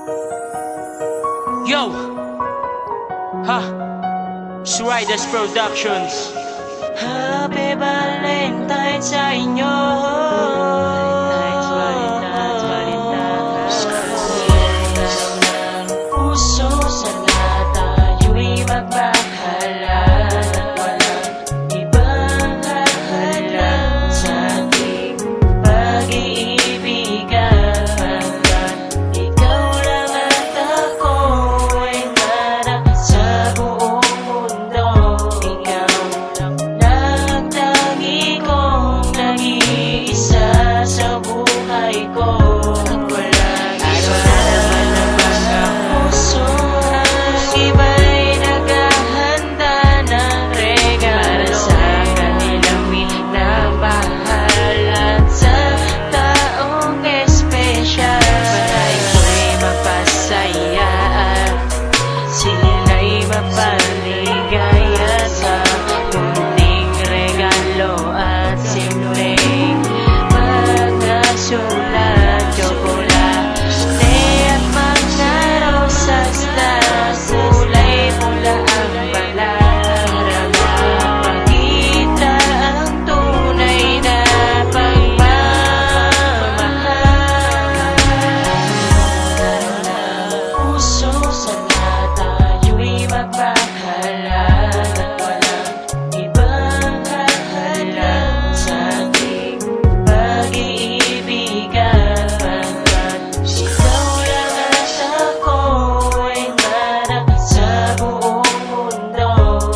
Yo! Ha! Riders Productions. Happy Valentine sa inyo. Puso sana tayo'y magmamahalan at walang ibang hahalang sa ating pag-iibigan. Hanggang ikaw lang at ako ay manak sa buong mundo. Ikaw lang nagtangi kong nag-iisa sa buhay ko. At walang iba na mga puso. Ang iba'y naghahanda ng regalo sa kanilang minamahal at sa taong espesyal. Para ito'y mapasaya at sila'y mapaligaya sa munting regalo at simpleng pagkasulat. Tsokolate at mga rosas na kulay pula ang balat para mapakita ang tunay na pagmamahal. Puso sana tayo'y magmamahalan at walang ibang hahalang sa ating pag-iibigan. Hanggang ikaw lang at ako ay manak sa buong mundo.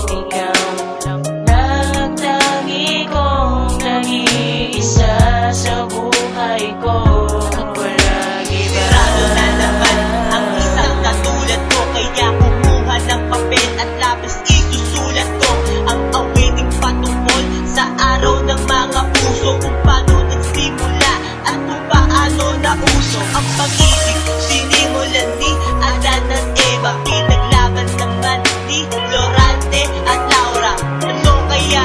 Ikaw lang nagtangi kong nag-iisa sa buhay ko. At walang iba. Sigurado na naman ang isang katulad ko, kaya kumuha ng papel at lapis, isusulat ko ang awiting patungkol sa araw ng mga puso. Kung paano nagsimula at kung paano nauso ang pag-ibig. Sinimulan ni Adan at Eva, pinaglaban naman ni Lorante at Laura. Ano kaya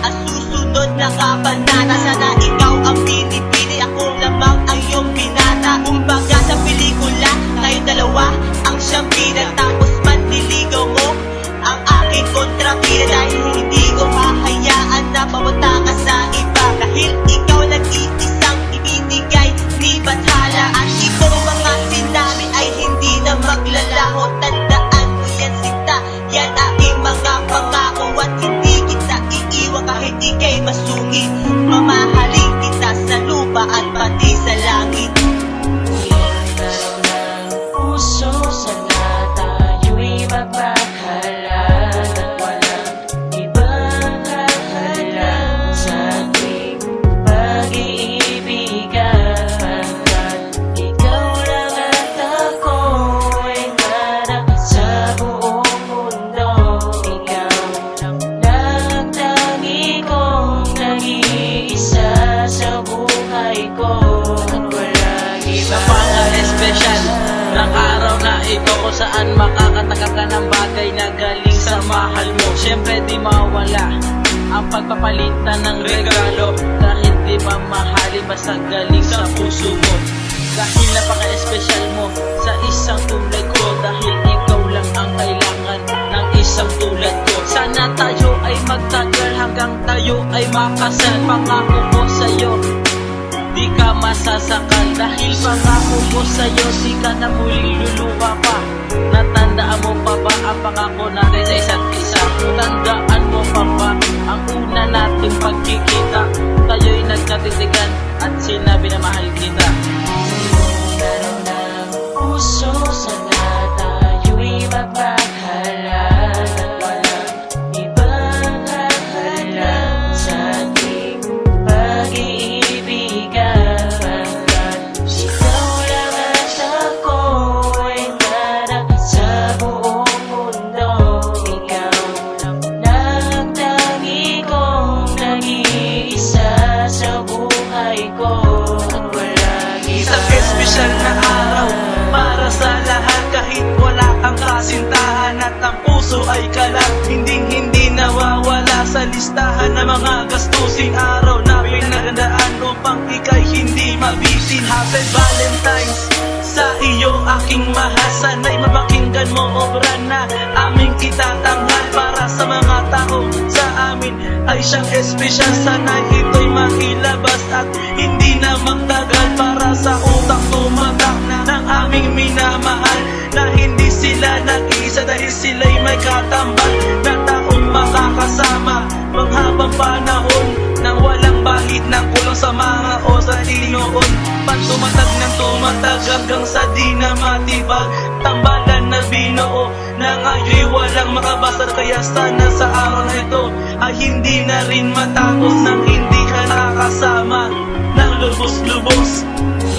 ang susunod na kabanata? Sana ikaw ang pinipili, ako lamang ang iyong binata. Kumbaga sa pelikula, tayo dalawa ang siyang bida. Tapos manliligaw mo ang aking kontrabida. Dahil hindi ko hahayaan na pamunta ka sa iba. Dahil ikaw nag-iisang ibinigay ni Bathala. At itong mga sinabi ay hindi na maglalaho. Tandaan mo yan, sinta, yan aking mga pangako. At hindi kita iiwan kahit ika'y masungit. Mamahalin kita sa lupa at pati sa langit. Puso sana tayo'y magmamahalan at walang ibang hahalang sa ating pag-iibigan. Hanggang ikaw lang at ako ay manak sa buong mundo. Ikaw lang nagtangi kong nag-iisa sa buhay ko. At walang iba. Napaka-espesyal ng araw na ito, kung saan makakataka ka ng bagay na galing sa mahal mo. Siyempre di mawala ang pagpapalitan ng regalo, kahit di mamahalin basta galing sa puso mo. Dahil napaka-espesyal mo sa isang tulad ko, dahil ikaw lang ang kailangan ng isang tulad ko. Sana tayo ay magtagal hanggang tayo ay makasal. Pangako ko sa'yo, di ka masasakal. Dahil pangako ko sa'yo, di ka na muling luluwa pa. Natandaan mo pa ba ang pangako natin sa isa't isa? Tandaan mo pa ba ang una nating pagkikita? Tayo'y nagkatitigan at sinabi na mahal kita. Puso sana tayo'y magmamahalan at walang ibang hahalang sa ating pag-iibigan. Hanggang ikaw lang at ako ay manak sa buong mundo. Ikaw lang nagtangi kong nag-iisa sa buhay ko. At walang iba. Isang espesyal na araw para sa lahat, kahit wala kang kasintahan at ang puso ay kalat. Hindi nawawala sa listahan ng mga gastusin. Araw na pinagandaan upang ika'y hindi mabitin. Happy Valentine's sa iyo aking mahal. Sana'y mapakinggan mo obra na aming itatanghal. Para sa mga tao sa amin ay siyang espesyal. Sana'y ito'y mailabas at hindi na magtagal. Para sa utak tumatak na ng aming minamahal, na hindi sila nag-iisa dahil sila'y may katambal na taong makakasama manghabang panahon nang walang bahid ng kulang sa mga oras at inoon. Tumatag ng tumatag hanggang sa di na matibag, tambalan na binuo na ngayon'y walang makabasa. Kaya sana sa araw na ito ay hindi na rin matapos nang hindi ka nakakasama ng lubos-lubos.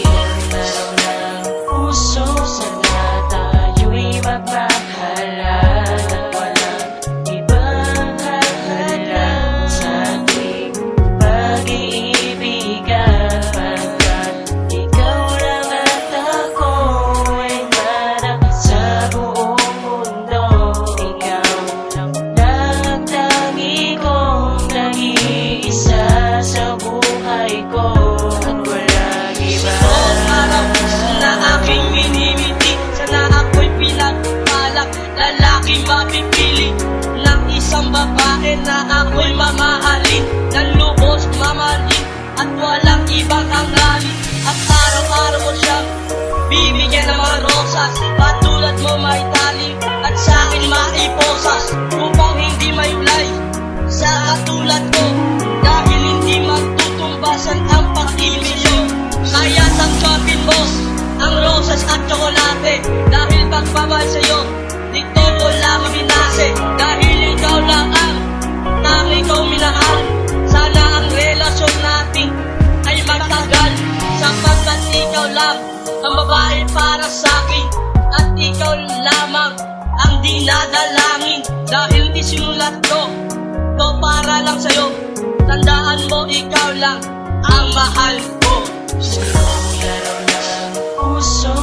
Meron ng puso, sana tayo'y magmamahalan at walang ibang hahalang sa ating pag-iibigan. Pagkat ikaw lang at ako ay manap sa buong mundo. Ikaw lang nagtangi kong nag-iisa sa buhay ko at walang iba. Araw na aking minimiti, sana ako'y pinagpalak, lalaki mapipili ng isang babae na ako'y mamahalin, ng lubos mamahalin at walang ibang hangarin. At araw-araw mo siyang bibigyan ng mga rosas, patulad mo may tali at sa'kin maiposas, upang hindi mayulay sa katulad ko, dahil hindi magtutumbasan ang pag-ibig mo. Kaya tanggapin mo ang rosas at tsokolate, dahil pagmamahal sa'yo dito ko lamang binase. Dahil ikaw lang ang tanging kong minahal, sana ang relasyon natin ay magtagal, sapagkat ikaw lang ang babae para sa'kin, at ikaw lamang ang dinadalangin. Dahil isinulat ko to para lang sa'yo, tandaan mo ikaw lang ang mahal ko. Meron ng puso,